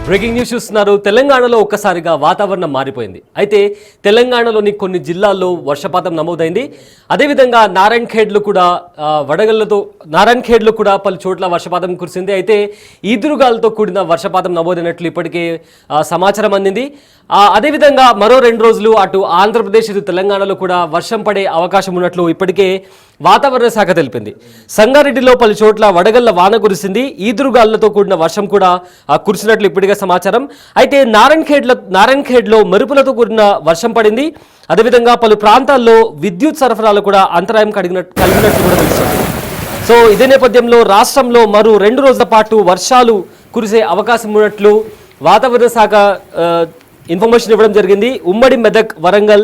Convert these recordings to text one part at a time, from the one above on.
Breaking news చూస్తున్నారు. తెలంగాణలో ఒక్కసారిగా వాతావరణం మారిపోయింది. అయితే తెలంగాణలోని కొన్ని జిల్లాల్లో వర్షపాతం నమోదైంది. అదేవిధంగా నారాయణఖేడ్లో కూడా పలు చోట్ల వర్షపాతం కురిసింది. అయితే ఈదురుగాలతో కూడిన వర్షపాతం నమోదైనట్లు ఇప్పటికే సమాచారం అందింది. అదేవిధంగా మరో 2 రోజులు అటు ఆంధ్రప్రదేశ్ ఇటు తెలంగాణలో కూడా వర్షం పడే అవకాశం ఉన్నట్లు ఇప్పటికే వాతావరణ శాఖ తెలిపింది. సంగారెడ్డిలో పలు చోట్ల వడగళ్ల వాన కురిసింది. ఈదురుగాళ్లతో కూడిన వర్షం కూడా కురిసినట్లు ఇప్పటికే సమాచారం. అయితే నారాయణఖేడ్లో మెరుపులతో కూడిన వర్షం పడింది. అదేవిధంగా పలు ప్రాంతాల్లో విద్యుత్ సరఫరాలు కూడా అంతరాయం కలిగినట్లు కూడా తెలుస్తుంది. సో ఇదే నేపథ్యంలో రాష్ట్రంలో మరో 2 రోజుల పాటు వర్షాలు కురిసే అవకాశం ఉన్నట్లు వాతావరణ శాఖ ఇన్ఫర్మేషన్ ఇవ్వడం జరిగింది. ఉమ్మడి మెదక్, వరంగల్,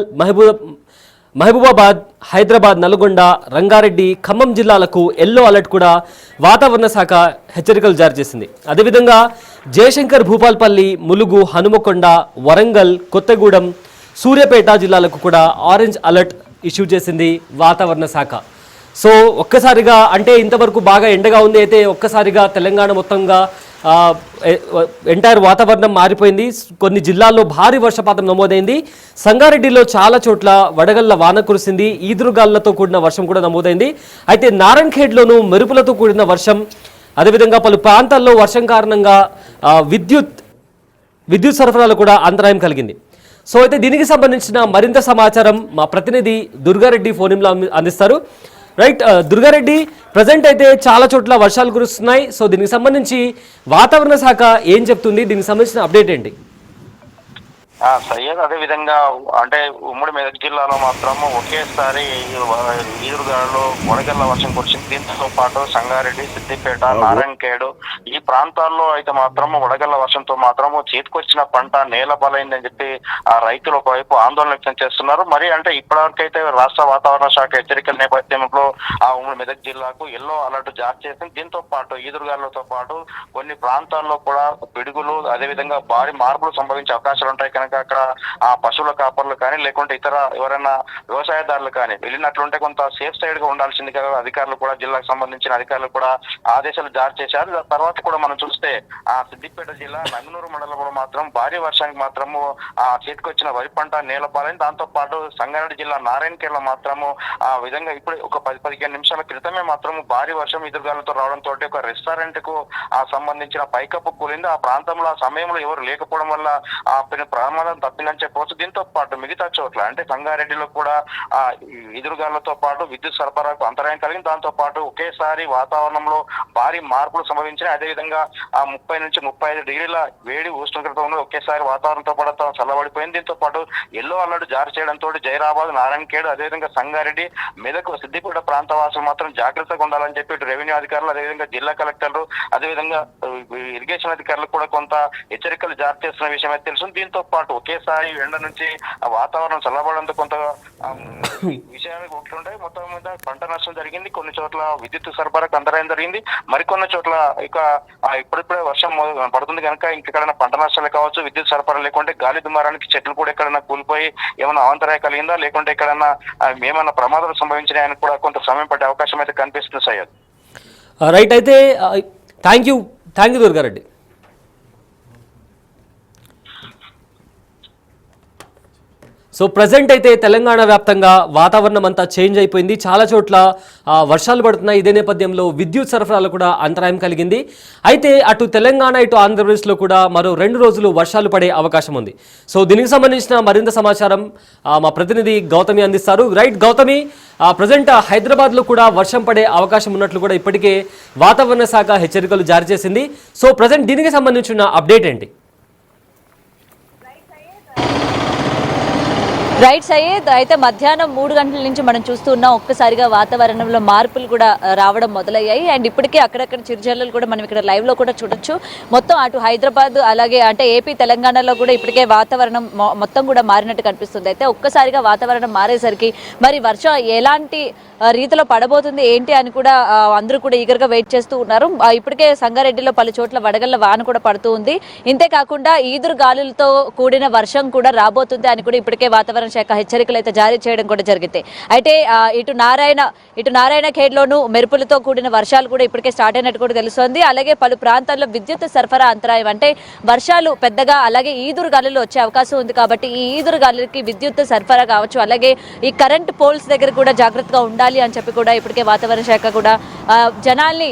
మహబూబాబాద్, హైదరాబాద్, నల్గొండ, రంగారెడ్డి, ఖమ్మం జిల్లాలకు ఎల్లో అలర్ట్ కూడా వాతావరణ శాఖ హెచ్చరికలు జారీ చేసింది. అదేవిధంగా జయశంకర్, భూపాల్పల్లి, ములుగు, హనుమకొండ, వరంగల్, కొత్తగూడెం, సూర్యాపేట జిల్లాలకు కూడా ఆరెంజ్ అలర్ట్ ఇష్యూ చేసింది వాతావరణ శాఖ. సో ఒక్కసారిగా అంటే ఇంతవరకు బాగా ఎండగా ఉంది. అయితే ఒక్కసారిగా తెలంగాణ మొత్తంగా ఎంటైర్ వాతావరణం మారిపోయింది. కొన్ని జిల్లాల్లో భారీ వర్షపాతం నమోదైంది. సంగారెడ్డిలో చాలా చోట్ల వడగళ్ల వాన కురిసింది. ఈదురుగాళ్లతో కూడిన వర్షం కూడా నమోదైంది. అయితే నారాయణఖేడ్లోనూ మెరుపులతో కూడిన వర్షం, అదేవిధంగా పలు ప్రాంతాల్లో వర్షం కారణంగా విద్యుత్ సరఫరాలు కూడా అంతరాయం కలిగింది. సో అయితే దీనికి సంబంధించిన మరింత సమాచారం మా ప్రతినిధి దుర్గారెడ్డి ఫోన్లో అందిస్తారు. రైట్ దుర్గారెడ్డి, ప్రజెంట్ అయితే చాలా చోట్ల వర్షాలు కురుస్తున్నాయి. సో దీనికి సంబంధించి వాతావరణ శాఖ ఏం చెప్తుంది? దీనికి సంబంధించిన అప్డేట్ ఏంటి? సయ్యద్, అదే విధంగా అంటే ఉమ్మడి మెదక్ జిల్లాలో మాత్రము ఒకేసారి ఈదురుగాలలో వడగళ్ల వర్షం కురిసింది. దీంతో పాటు సంగారెడ్డి, సిద్దిపేట, నారాయణఖేడ్ ఈ ప్రాంతాల్లో అయితే మాత్రము వడగళ్ల వర్షంతో మాత్రము చేతికొచ్చిన పంట నేల బలైందని చెప్పి ఆ రైతులు ఒకవైపు ఆందోళన వ్యక్తం చేస్తున్నారు. మరి అంటే ఇప్పటివరకైతే రాష్ట్ర వాతావరణ శాఖ హెచ్చరికల నేపథ్యంలో ఆ ఉమ్మడి మెదక్ జిల్లాకు ఎల్లో అలర్ట్ జారీ చేసింది. దీంతో పాటు ఈదురుగాలతో పాటు కొన్ని ప్రాంతాల్లో కూడా పిడుగులు, అదేవిధంగా భారీ మార్పులు సంభవించే అవకాశాలు ఉంటాయి. కనుక అక్కడ ఆ పశువుల కాపర్లు కానీ లేకుంటే ఇతర ఎవరైనా వ్యవసాయదారులు కానీ వెళ్ళినట్లుంటే కొంత సేఫ్ సైడ్ గా ఉండాల్సింది కదా. అధికారులు కూడా, జిల్లాకు సంబంధించిన అధికారులు కూడా ఆదేశాలు జారీ చేశారు. తర్వాత కూడా మనం చూస్తే ఆ సిద్దిపేట జిల్లా నంగనూరు మండలంలో మాత్రం భారీ వర్షానికి మాత్రము ఆ చేతికొచ్చిన వరి పంట నేలపాలైంది. దాంతో పాటు సంగారెడ్డి జిల్లా నారాయణఖేడ్లో మాత్రము ఆ విధంగా ఇప్పుడు ఒక 10-15 నిమిషాల క్రితమే మాత్రము భారీ వర్షం ఎదురుగాలతో రావడంతో ఒక రెస్టారెంట్ కు ఆ సంబంధించిన పైకప్పు కూలింది. ఆ ప్రాంతంలో ఆ సమయంలో ఎవరు లేకపోవడం వల్ల ఆ ప్రమాదం తప్పిందని చెప్పవచ్చు. దీంతో పాటు మిగతా చోట్ల అంటే సంగారెడ్డిలో కూడా ఆ ఎదురుగాలతో పాటు విద్యుత్ సరఫరాకు అంతరాయం కలిగింది. దాంతో పాటు ఒకేసారి వాతావరణంలో భారీ మార్పులు సంభవించినాయి. అదేవిధంగా ఆ 30 నుంచి 35 డిగ్రీల వేడి ఉష్ణోగ్రత ఉన్నది. ఒకేసారి వాతావరణంతో పాటు చల్లబడిపోయింది. దీంతో పాటు ఎల్లో అలర్ట్ జారీ చేయడంతో జైరాబాద్, నారాయణఖేడ్, అదేవిధంగా సంగారెడ్డి, మెదక్, సిద్దిపేట ప్రాంత వాసులు మాత్రం జాగ్రత్తగా ఉండాలని చెప్పి ఇటు రెవెన్యూ అధికారులు, అదేవిధంగా జిల్లా కలెక్టర్లు, అదేవిధంగా ఇరిగేషన్ అధికారులు కూడా కొంత హెచ్చరికలు జారీ చేస్తున్న విషయం అయితే తెలుసు. దీంతో పాటు ఒకేసారి ఎండ నుంచి ఆ వాతావరణం చల్లబడంతో కొంత విషయాలు ఉంటుంటాయి. మొత్తం మీద పంట నష్టం జరిగింది. కొన్ని చోట్ల విద్యుత్ సరఫరాకు అంతరాయం జరిగింది. మరికొన్ని చోట్ల ఇక ఇప్పుడిప్పుడే వర్షం పడుతుంది కనుక ఇంకెక్కడైనా పంట నష్టాలు కావచ్చు, విద్యుత్ సరఫరా లేకుంటే గాలి దుమారానికి చెట్లు కూడా ఎక్కడైనా కూలిపోయి ఏమైనా అవాంతరాయం కలిగిందా, లేకుంటే ఎక్కడైనా ఏమైనా ప్రమాదాలు సంభవించినాయని కూడా కొంత సమయం పడే అవకాశం అయితే కనిపిస్తుంది. సయ్యద్, రైట్. అయితే thank you Durga Reddy. So present అయితే తెలంగాణ వ్యాప్తంగా వాతావరణం అంతా చేంజ్ అయిపోయింది. చాలా చోట్ల వర్షాలు పడుతున్నాయి. ఇదే నేపథ్యంలో విద్యుత్ సరఫరాలు కూడా అంతరాయం కలిగింది. అయితే అటు తెలంగాణ ఇటు ఆంధ్రప్రదేశ్లో కూడా మరో 2 రోజులు వర్షాలు పడే అవకాశం ఉంది. సో దీనికి సంబంధించిన మరింత సమాచారం మా ప్రతినిధి గౌతమి అందిస్తారు. రైట్ గౌతమి, ప్రజెంట్ హైదరాబాద్లో కూడా వర్షం పడే అవకాశం ఉన్నట్లు కూడా ఇప్పటికే వాతావరణ శాఖ హెచ్చరికలు జారీ చేసింది. సో ప్రజెంట్ దీనికి సంబంధించిన అప్డేట్ ఏంటి? రైట్ సయ్యద్, అయితే మధ్యాహ్నం 3 గంటల నుంచి మనం చూస్తున్నాం ఒక్కసారిగా వాతావరణంలో మార్పులు కూడా రావడం మొదలయ్యాయి. అండ్ ఇప్పటికే అక్కడక్కడ చిరుజల్లులు కూడా మనం ఇక్కడ లైవ్లో కూడా చూడొచ్చు. మొత్తం అటు హైదరాబాద్ అలాగే అంటే ఏపీ, తెలంగాణలో కూడా ఇప్పటికే వాతావరణం మొత్తం కూడా మారినట్టు కనిపిస్తుంది. అయితే ఒక్కసారిగా వాతావరణం మారేసరికి మరి వర్షం ఎలాంటి రీతిలో పడబోతుంది ఏంటి అని కూడా అందరూ కూడా ఈగర్గా వెయిట్ చేస్తూ ఉన్నారు. ఇప్పటికే సంగారెడ్డిలో పలు చోట్ల వడగళ్ల వాన కూడా పడుతూ ఉంది. ఇంతే కాకుండా ఈదురు గాలులతో కూడిన వర్షం కూడా రాబోతుంది అని కూడా ఇప్పటికే వాతావరణ శాఖ హెచ్చరికలు అయితే జారీ చేయడం కూడా జరిగింది. అయితే ఇటు నారాయణ ఖేడ్లోనూ మెరుపులతో కూడిన వర్షాలు కూడా ఇప్పటికే స్టార్ట్ అయినట్టు కూడా తెలుస్తోంది. అలాగే పలు ప్రాంతాల్లో విద్యుత్ సరఫరా అంతరాయం, అంటే వర్షాలు పెద్దగా అలాగే ఈదురు గాలులు వచ్చే అవకాశం ఉంది కాబట్టి ఈ ఈదురు గాలులకి విద్యుత్ సరఫరా కావచ్చు, అలాగే ఈ కరెంట్ పోల్స్ దగ్గర కూడా జాగ్రత్తగా ఉండాలి అని చెప్పి కూడా ఇప్పటికే వాతావరణ శాఖ కూడా జనాల్ని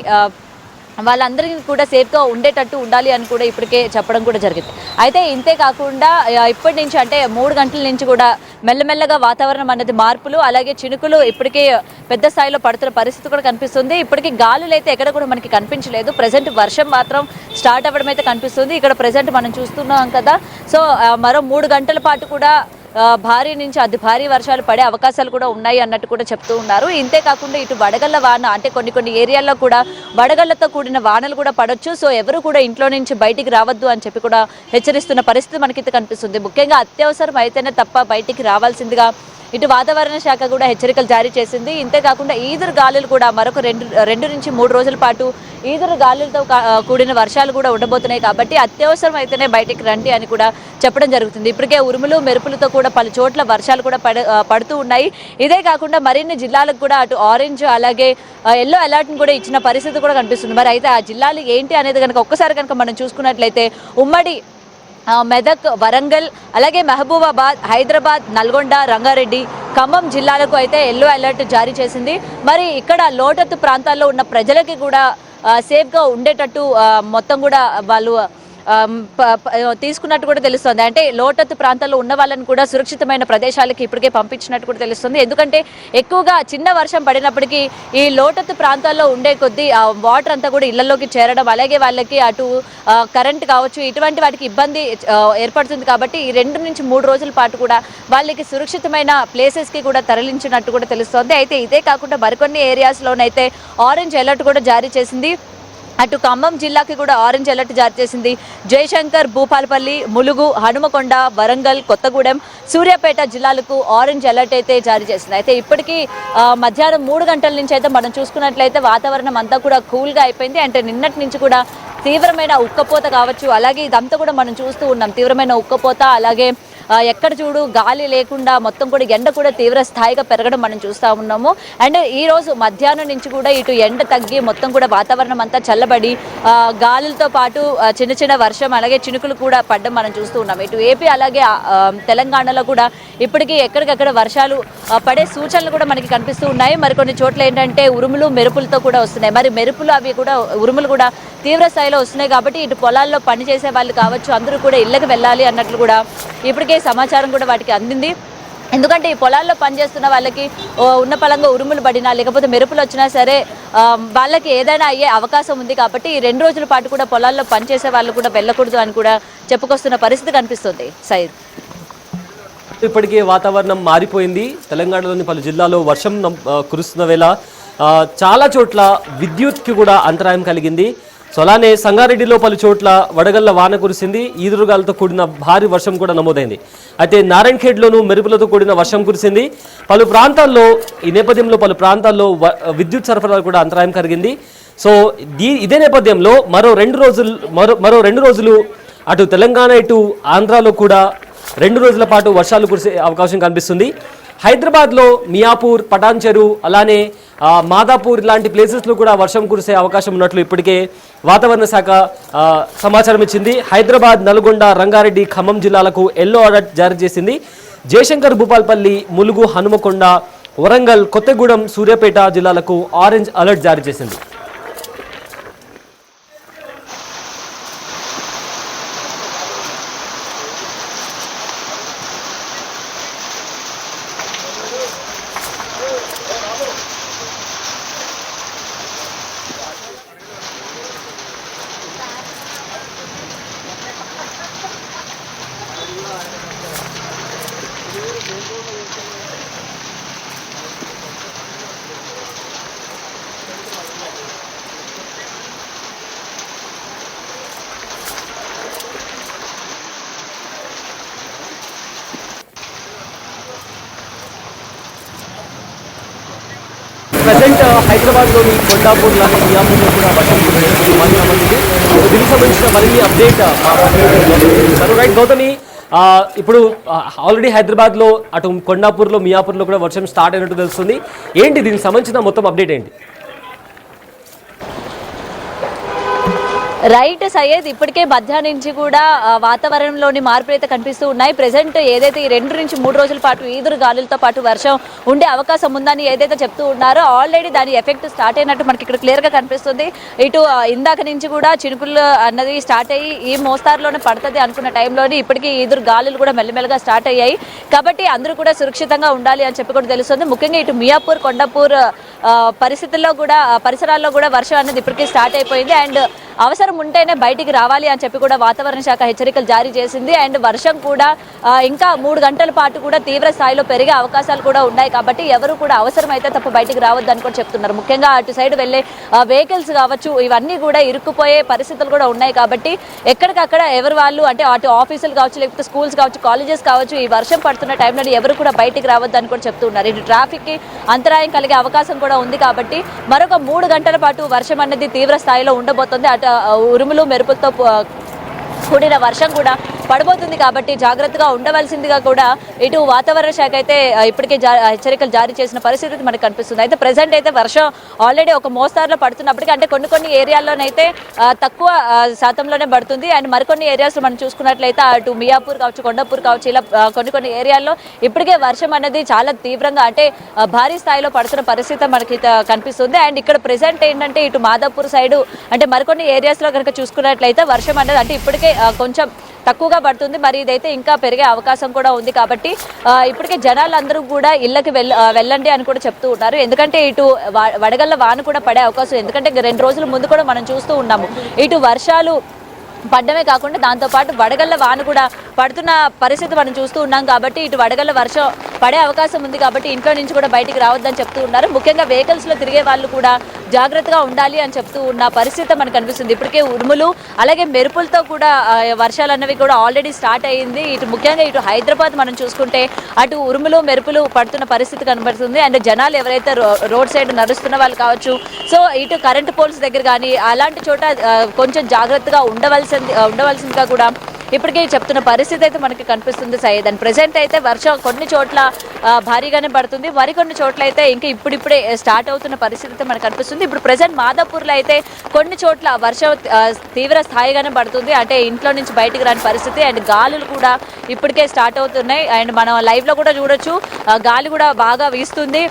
వాళ్ళందరికీ కూడా సేఫ్గా ఉండేటట్టు ఉండాలి అని కూడా ఇప్పటికే చెప్పడం కూడా జరిగింది. అయితే ఇంతే కాకుండా ఇప్పటి నుంచి అంటే 3 గంటల నుంచి కూడా మెల్లమెల్లగా వాతావరణం అనేది మార్పులు అలాగే చినుకులు ఇప్పటికే పెద్ద స్థాయిలో పడుతున్న పరిస్థితి కూడా కనిపిస్తుంది. ఇప్పటికీ గాలులు అయితే ఎక్కడ కూడా మనకి కనిపించలేదు. ప్రజెంట్ వర్షం మాత్రం స్టార్ట్ అవ్వడం అయితే కనిపిస్తుంది. ఇక్కడ ప్రజెంట్ మనం చూస్తున్నాం కదా. సో మరో 3 గంటల పాటు కూడా భారీ నుంచి అతి భారీ వర్షాలు పడే అవకాశాలు కూడా ఉన్నాయి అన్నట్టు కూడా చెప్తూ ఉన్నారు. ఇంతే కాకుండా ఇటు వడగళ్ల వాన, అంటే కొన్ని ఏరియాల్లో కూడా వడగళ్లతో కూడిన వానలు కూడా పడొచ్చు. సో ఎవరు కూడా ఇంట్లో నుంచి బయటికి రావద్దు అని చెప్పి కూడా హెచ్చరిస్తున్న పరిస్థితి మనకి కనిపిస్తుంది. ముఖ్యంగా అత్యవసరం అయితేనే తప్ప బయటికి రావాల్సిందిగా ఇటు వాతావరణ శాఖ కూడా హెచ్చరికలు జారీ చేసింది. ఇంతేకాకుండా ఈదురు గాలులు కూడా మరొక 2 నుంచి 3 రోజుల పాటు ఈదురు గాలులతో కూడిన వర్షాలు కూడా ఉండబోతున్నాయి కాబట్టి అత్యవసరం అయితేనే బయటికి రండి అని కూడా చెప్పడం జరుగుతుంది. ఇప్పటికే ఉరుములు మెరుపులతో కూడా పలు చోట్ల వర్షాలు కూడా పడుతూ ఉన్నాయి. ఇదే కాకుండా మరిన్ని జిల్లాలకు కూడా అటు ఆరెంజ్ అలాగే ఎల్లో అలర్ట్ని కూడా ఇచ్చిన పరిస్థితి కూడా కనిపిస్తుంది. మరి అయితే ఆ జిల్లాలు ఏంటి అనేది కనుక ఒక్కసారి కనుక మనం చూసుకున్నట్లయితే ఉమ్మడి మెదక్, వరంగల్, అలాగే మహబూబాబాద్, హైదరాబాద్, నల్గొండ, రంగారెడ్డి, ఖమ్మం జిల్లాలకు అయితే ఎల్లో అలర్ట్ జారీ చేసింది. మరి ఇక్కడ లోతట్టు ప్రాంతాల్లో ఉన్న ప్రజలకి కూడా సేఫ్గా ఉండేటట్టు మొత్తం కూడా వాళ్ళు తీసుకున్నట్టు కూడా తెలుస్తుంది. అంటే లోతట్టు ప్రాంతాల్లో ఉన్న వాళ్ళని కూడా సురక్షితమైన ప్రదేశాలకి ఇప్పటికే పంపించినట్టు కూడా తెలుస్తుంది. ఎందుకంటే ఎక్కువగా చిన్న వర్షం పడినప్పటికీ ఈ లోతట్టు ప్రాంతాల్లో ఉండే కొద్దీ ఆ వాటర్ అంతా కూడా ఇళ్లలోకి చేరడం, అలాగే వాళ్ళకి అటు కరెంట్ కావచ్చు ఇటువంటి వాటికి ఇబ్బంది ఏర్పడుతుంది. కాబట్టి ఈ 2 నుంచి 3 రోజుల పాటు కూడా వాళ్ళకి సురక్షితమైన ప్లేసెస్కి కూడా తరలించినట్టు కూడా తెలుస్తుంది. అయితే ఇదే కాకుండా మరికొన్ని ఏరియాస్లోనైతే ఆరెంజ్ అలర్ట్ కూడా జారీ చేసింది. అటు ఖమ్మం జిల్లాకి కూడా ఆరెంజ్ అలర్ట్ జారీ చేసింది. జయశంకర్, భూపాలపల్లి, ములుగు, హనుమకొండ, వరంగల్, కొత్తగూడెం, సూర్యాపేట జిల్లాలకు ఆరెంజ్ అలర్ట్ అయితే జారీ చేసింది. అయితే ఇప్పటికీ మధ్యాహ్నం 3 గంటల నుంచి అయితే మనం చూసుకున్నట్లయితే వాతావరణం అంతా కూడా కూల్గా అయిపోయింది. అంటే నిన్నటి నుంచి కూడా తీవ్రమైన ఉక్కపోత కావచ్చు, అలాగే ఇదంతా కూడా మనం చూస్తూ ఉన్నాం. తీవ్రమైన ఉక్కపోత, అలాగే ఎక్కడ చూడు గాలి లేకుండా మొత్తం కూడా ఎండ కూడా తీవ్ర స్థాయిగా పెరగడం మనం చూస్తూ ఉన్నాము. అండ్ ఈ రోజు మధ్యాహ్నం నుంచి కూడా ఇటు ఎండ తగ్గి మొత్తం కూడా వాతావరణం అంతా చల్లబడి గాలులతో పాటు చిన్న వర్షం అలాగే చినుకులు కూడా పడడం మనం చూస్తూ ఉన్నాం. ఇటు ఏపీ అలాగే తెలంగాణలో కూడా ఇప్పటికీ ఎక్కడికక్కడ వర్షాలు పడే సూచనలు కూడా మనకి కనిపిస్తూ ఉన్నాయి. మరికొన్ని చోట్ల ఏంటంటే ఉరుములు మెరుపులతో కూడా వస్తున్నాయి. మరి మెరుపులు అవి కూడా ఉరుములు కూడా తీవ్ర స్థాయిలో వస్తున్నాయి కాబట్టి ఇటు పొలాల్లో పనిచేసే వాళ్ళు కావచ్చు అందరూ కూడా ఇళ్ళకి వెళ్ళాలి అన్నట్లు కూడా ఇప్పటికే సమాచారం కూడా వాటికి అందింది. ఎందుకంటే ఈ పొలాల్లో పనిచేస్తున్న వాళ్ళకి ఉన్న పలంగా ఉరుములు పడినా లేకపోతే మెరుపులు వచ్చినా సరే వాళ్ళకి ఏదైనా అయ్యే అవకాశం ఉంది కాబట్టి ఈ 2 రోజుల పాటు కూడా పొలాల్లో పనిచేసే వాళ్ళు కూడా వెళ్ళకూడదు అని కూడా చెప్పుకొస్తున్న పరిస్థితి కనిపిస్తుంది. సైద్, ఇప్పటికే వాతావరణం మారిపోయింది. తెలంగాణలోని పలు జిల్లాల్లో వర్షం కురుస్తున్న వేళ చాలా చోట్ల విద్యుత్కి కూడా అంతరాయం కలిగింది. సో అలానే సంగారెడ్డిలో పలు చోట్ల వడగళ్ల వాన కురిసింది. ఈదురుగాలతో కూడిన భారీ వర్షం కూడా నమోదైంది. అయితే నారాయణఖేడ్లోనూ మెరుపులతో కూడిన వర్షం కురిసింది. పలు ప్రాంతాల్లో ఈ నేపథ్యంలో పలు ప్రాంతాల్లో విద్యుత్ సరఫరా కూడా అంతరాయం కలిగింది. సో ఇదే నేపథ్యంలో మరో 2 రోజులు అటు తెలంగాణ ఇటు ఆంధ్రాలో కూడా 2 రోజుల పాటు వర్షాలు కురిసే అవకాశం కనిపిస్తుంది. హైదరాబాద్లో మియాపూర్, పటాన్ చెరు, అలానే మాదాపూర్ లాంటి ప్లేసెస్లో కూడా వర్షం కురిసే అవకాశం ఉన్నట్లు ఇప్పటికే వాతావరణ శాఖ సమాచారం ఇచ్చింది. హైదరాబాద్, నల్గొండ, రంగారెడ్డి, ఖమ్మం జిల్లాలకు ఎల్లో అలర్ట్ జారీ చేసింది. జయశంకర్, భూపాలపల్లి, ములుగు, హనుమకొండ, వరంగల్, కొత్తగూడెం, సూర్యాపేట జిల్లాలకు ఆరెంజ్ అలర్ట్ జారీ చేసింది. ప్రజెంట్ హైదరాబాద్లోని కొండాపూర్ లాంటి మియాపూర్లో కూడా వర్షం కురిసింది. దీనికి సంబంధించిన మరిన్ని అప్డేట్ మా రైట్ గౌతమి, ఇప్పుడు ఆల్రెడీ హైదరాబాద్లో అటు కొండాపూర్లో మియాపూర్లో కూడా వర్షం స్టార్ట్ అయినట్టు తెలుస్తుంది. ఏంటి దీనికి సంబంధించిన మొత్తం అప్డేట్ ఏంటి? రైట్ సయ్యద్, ఇప్పటికే మధ్యాహ్నం నుంచి కూడా వాతావరణంలోని మార్పులు అయితే కనిపిస్తూ ఉన్నాయి. ప్రెసెంట్ ఏదైతే ఈ 2 నుంచి 3 రోజుల పాటు ఈదురు గాలులతో పాటు వర్షం ఉండే అవకాశం ఉందని ఏదైతే చెప్తూ ఉన్నారో ఆల్రెడీ దాని ఎఫెక్ట్ స్టార్ట్ అయినట్టు మనకి ఇక్కడ క్లియర్గా కనిపిస్తుంది. ఇటు ఇందాక నుంచి కూడా చినుకులు అన్నది స్టార్ట్ అయ్యి ఈ మోస్తారులోనే పడుతుంది అనుకున్న టైంలోని ఇప్పటికీ ఈదురు గాలులు కూడా మెల్లమెల్లగా స్టార్ట్ అయ్యాయి. కాబట్టి అందరూ కూడా సురక్షితంగా ఉండాలి అని చెప్పి కూడా తెలుస్తుంది. ముఖ్యంగా ఇటు మియాపూర్, కొండాపూర్ పరిస్థితుల్లో కూడా పరిసరాల్లో కూడా వర్షం అనేది ఇప్పటికీ స్టార్ట్ అయిపోయింది. అండ్ అవసరం ఉంటేనే బయటికి రావాలి అని చెప్పి కూడా వాతావరణ శాఖ హెచ్చరికలు జారీ చేసింది. అండ్ వర్షం కూడా ఇంకా 3 గంటల పాటు కూడా తీవ్ర స్థాయిలో పెరిగే అవకాశాలు కూడా ఉన్నాయి. కాబట్టి ఎవరు కూడా అవసరం అయితే తప్ప బయటికి రావద్దని కూడా చెప్తున్నారు. ముఖ్యంగా అటు సైడ్ వెళ్ళే వెహికల్స్ కావచ్చు, ఇవన్నీ కూడా ఇరుక్కుపోయే పరిస్థితులు కూడా ఉన్నాయి. కాబట్టి ఎక్కడికక్కడ ఎవరు వాళ్ళు అంటే అటు ఆఫీసులు కావచ్చు, లేకపోతే స్కూల్స్ కావచ్చు, కాలేజెస్ కావచ్చు, ఈ వర్షం పడుతున్న టైంలో ఎవరు కూడా బయటికి రావద్దని కూడా చెప్తున్నారు. ఇటు ట్రాఫిక్కి అంతరాయం కలిగే అవకాశం కూడా ఉంది. కాబట్టి మరొక 3 గంటల పాటు వర్షం అనేది తీవ్ర స్థాయిలో ఉండబోతుంది. అటు ఉరుములు మెరుపులతో కూడిన వర్షం కూడా పడబోతుంది. కాబట్టి జాగ్రత్తగా ఉండవలసిందిగా కూడా ఇటు వాతావరణ శాఖ అయితే ఇప్పటికే హెచ్చరికలు జారీ చేసిన పరిస్థితి మనకు కనిపిస్తుంది. అయితే ప్రెసెంట్ అయితే వర్షం ఆల్రెడీ ఒక మోస్తారులో పడుతున్నప్పటికీ అంటే కొన్ని ఏరియాల్లోనైతే తక్కువ శాతంలోనే పడుతుంది. అండ్ మరికొన్ని ఏరియాస్ మనం చూసుకున్నట్లయితే అటు మియాపూర్ కావచ్చు, కొండాపూర్ కావచ్చు, ఇలా కొన్ని ఏరియాల్లో ఇప్పటికే వర్షం అనేది చాలా తీవ్రంగా అంటే భారీ స్థాయిలో పడుతున్న పరిస్థితి మనకి కనిపిస్తుంది. అండ్ ఇక్కడ ప్రెసెంట్ ఏంటంటే ఇటు మాదాపూర్ సైడు అంటే మరికొన్ని ఏరియాస్లో కనుక చూసుకున్నట్లయితే వర్షం అనేది అంటే ఇప్పటికే కొంచెం తక్కువగా పడుతుంది. మరి ఇదైతే ఇంకా పెరిగే అవకాశం కూడా ఉంది. కాబట్టి ఇప్పటికే జనాలందరూ కూడా ఇళ్ళకి వెళ్ళండి అని కూడా చెప్తూ ఉన్నారు. ఎందుకంటే ఇటు వడగళ్ళ వాన కూడా పడే అవకాశం, ఎందుకంటే 2 రోజుల ముందు కూడా మనం చూస్తూ ఉన్నాము ఇటు వర్షాలు పడ్డమే కాకుండా దాంతోపాటు వడగళ్ళ వాన కూడా పడుతున్న పరిస్థితి మనం చూస్తూ ఉన్నాం. కాబట్టి ఇటు వడగళ్ళ వర్షం పడే అవకాశం ఉంది. కాబట్టి ఇంట్లో నుంచి కూడా బయటికి రావద్దని చెప్తూ ఉన్నారు. ముఖ్యంగా వెహికల్స్లో తిరిగే వాళ్ళు కూడా జాగ్రత్తగా ఉండాలి అని చెప్తూ ఉన్న పరిస్థితి మనకు కనిపిస్తుంది. ఇప్పటికే ఉరుములు అలాగే మెరుపులతో కూడా వర్షాలు అన్నవి కూడా ఆల్రెడీ స్టార్ట్ అయ్యింది. ఇటు ముఖ్యంగా ఇటు హైదరాబాద్ మనం చూసుకుంటే అటు ఉరుములు మెరుపులు పడుతున్న పరిస్థితి కనబడుతుంది. అండ్ జనాలు ఎవరైతే రోడ్ సైడ్ నడుస్తున్న వాళ్ళు కావచ్చు, సో ఇటు కరెంట్ పోల్స్ దగ్గర కానీ అలాంటి చోట కొంచెం జాగ్రత్తగా ఉండవలసిందిగా కూడా ఇప్పటికే చెప్తున్న పరిస్థితి అయితే మనకి కనిపిస్తుంది సయ్యద్. అండ్ ప్రెసెంట్ అయితే వర్షం కొన్ని చోట్ల భారీగానే పడుతుంది, మరికొన్ని చోట్ల అయితే ఇంకా ఇప్పుడిప్పుడే స్టార్ట్ అవుతున్న పరిస్థితి అయితే మనకు కనిపిస్తుంది. ఇప్పుడు ప్రెసెంట్ మాదాపూర్లో అయితే కొన్ని చోట్ల వర్షం తీవ్ర స్థాయిగానే పడుతుంది, అంటే ఇంట్లో నుంచి బయటకు రాని పరిస్థితి. అండ్ గాలులు కూడా ఇప్పటికే స్టార్ట్ అవుతున్నాయి. అండ్ మనం లైవ్లో కూడా చూడొచ్చు, గాలి కూడా బాగా వీస్తుంది.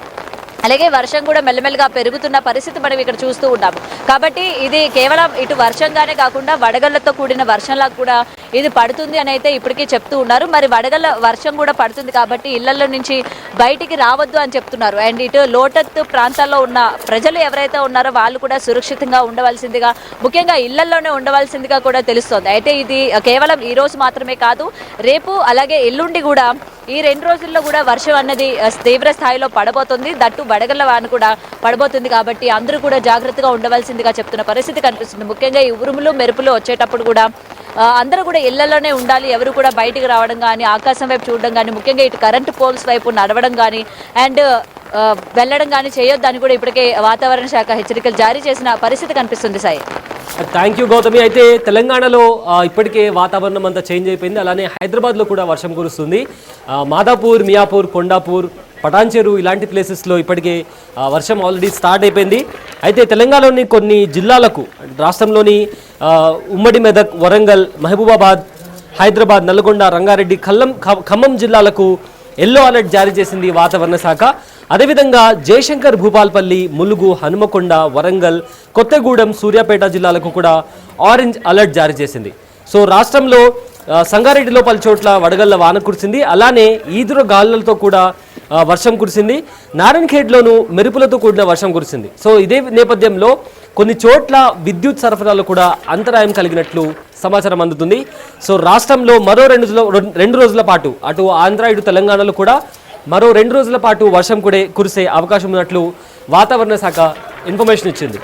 అలాగే వర్షం కూడా మెల్లమెల్లగా పెరుగుతున్న పరిస్థితి మనం ఇక్కడ చూస్తూ ఉన్నాము. కాబట్టి ఇది కేవలం ఇటు వర్షంగానే కాకుండా వడగళ్లతో కూడిన వర్షంలా కూడా ఇది పడుతుంది అని అయితే ఇప్పటికీ చెప్తూ ఉన్నారు. మరి వడగళ్ళ వర్షం కూడా పడుతుంది కాబట్టి ఇళ్లలో నుంచి బయటికి రావద్దు అని చెప్తున్నారు. అండ్ ఇటు లోతట్టు ప్రాంతాల్లో ఉన్న ప్రజలు ఎవరైతే ఉన్నారో వాళ్ళు కూడా సురక్షితంగా ఉండవలసిందిగా, ముఖ్యంగా ఇళ్లలోనే ఉండవలసిందిగా కూడా తెలుస్తోంది. అయితే ఇది కేవలం ఈ రోజు మాత్రమే కాదు, రేపు అలాగే ఎల్లుండి కూడా ఈ 2 రోజుల్లో కూడా వర్షం అన్నది తీవ్ర స్థాయిలో పడబోతుంది. దట్టు వడగళ్ళ వాన కూడా పడబోతుంది. కాబట్టి అందరూ కూడా జాగ్రత్తగా ఉండవలసిందిగా చెప్తున్న పరిస్థితి కనిపిస్తుంది. ముఖ్యంగా ఈ ఉరుములు మెరుపులు వచ్చేటప్పుడు కూడా అందరూ కూడా ఇళ్లలోనే ఉండాలి. ఎవరు కూడా బయటికి రావడం కానీ, ఆకాశం వైపు చూడడం కానీ, ముఖ్యంగా ఇటు కరెంటు పోల్స్ వైపు నడవడం కానీ అండ్ వెళ్ళడం కానీ చేయొద్దని కూడా ఇప్పటికే వాతావరణ శాఖ హెచ్చరికలు జారీ చేసిన పరిస్థితి కనిపిస్తుంది. Sai, thank you Gautami. అయితే తెలంగాణలో ఇప్పటికే వాతావరణం అంతా చేంజ్ అయిపోయింది. అలానే హైదరాబాద్లో కూడా వర్షం కురుస్తుంది. మాదాపూర్, మియాపూర్, కొండాపూర్, పటాన్చెరు ఇలాంటి ప్లేసెస్లో ఇప్పటికే వర్షం ఆల్రెడీ స్టార్ట్ అయిపోయింది. అయితే తెలంగాణలోని కొన్ని జిల్లాలకు, రాష్ట్రంలోని ఉమ్మడి మెదక్, వరంగల్, మహబూబాబాద్, హైదరాబాద్, నల్గొండ, రంగారెడ్డి, ఖమ్మం జిల్లాలకు ఎల్లో అలర్ట్ జారీ చేసింది వాతావరణ శాఖ. అదేవిధంగా జయశంకర్, భూపాల్పల్లి, ములుగు, హనుమకొండ, వరంగల్, కొత్తగూడెం, సూర్యాపేట జిల్లాలకు కూడా ఆరెంజ్ అలర్ట్ జారీ చేసింది. సో రాష్ట్రంలో సంగారెడ్డిలో పలు చోట్ల వడగళ్ల వాన కురిసింది. అలానే ఈదురు గాలులతో కూడా వర్షం కురిసింది. నారాయణఖేడ్లోనూ మెరుపులతో కూడిన వర్షం కురిసింది. సో ఇదే నేపథ్యంలో కొన్ని చోట్ల విద్యుత్ సరఫరాలో కూడా అంతరాయం కలిగినట్లు సమాచారం అందుతుంది. సో రాష్ట్రంలో మరో 2 రోజుల పాటు అటు ఆంధ్ర ఇటు తెలంగాణలో కూడా మరో 2 రోజుల పాటు వర్షం కూడా కురిసే అవకాశం ఉన్నట్లు వాతావరణ శాఖ ఇన్ఫర్మేషన్ ఇచ్చింది.